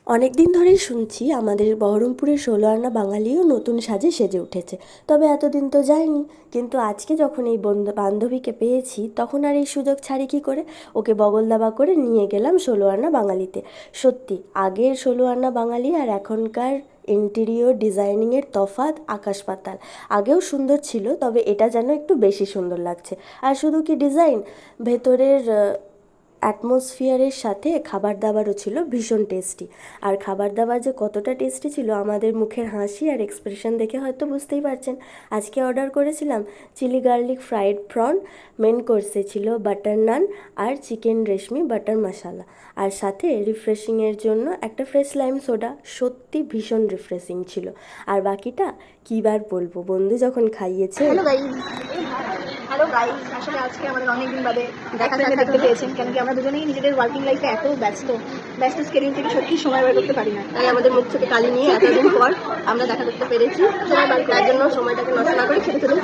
অনেক দিন ধরেই শুনছি আমাদের বহরমপুরের ১৬ আনা বাঙালিও নতুন সাজে সেজে উঠেছে। তবে এতদিন তো যায়নি। কিন্তু আজকে যখন এই বান্ধবীকে পেয়েছি তখন আর এই সুযোগ ছাড়ি কী করে। ওকে বগল দাবা করে নিয়ে গেলাম ১৬ আনা বাঙালিতে। সত্যি আগের ১৬ আনা বাঙালি আর এখনকার ইন্টেরিয়র ডিজাইনিংয়ের তফাৎ আকাশ পাতাল। আগেও সুন্দর ছিল, তবে এটা যেন একটু বেশি সুন্দর লাগছে। আর শুধু কি ডিজাইন, ভেতরের অ্যাটমসফিয়ারের সাথে খাবার দাবারও ছিল ভীষণ টেস্টি। আর খাবার দাবার যে কতটা টেস্টি ছিল আমাদের মুখের হাসি আর এক্সপ্রেশন দেখে হয়তো বুঝতেই পারছেন। আজকে অর্ডার করেছিলাম chilli garlic fried prawn, main কোর্সে ছিল বাটার নান আর চিকেন রেশমি বাটার মশালা, আর সাথে রিফ্রেশিংয়ের জন্য একটা ফ্রেশ লাইম সোডা। সত্যি ভীষণ রিফ্রেশিং ছিল। আর বাকিটা কী বার বলবো, বন্ধু যখন খাইয়েছে। হ্যালো গাইস, হ্যালো গাইস, আসলে আজকে আমাদের অনেকদিন বাদে দেখা দেখতে পেয়েছেন, কেন কি আমরা দুজনেই নিজেদের ওয়ার্কিং লাইফে এত ব্যস্ত স্কেডিউল থেকে সত্যি সময় বের করতে পারি না। তাই আমাদের মুখ থেকে কালি নিয়ে এতদিন পর আমরা দেখা করতে পেরেছি। সময় বার করার জন্য সময়টাকে নষ্ট না করে খেতে চলুন।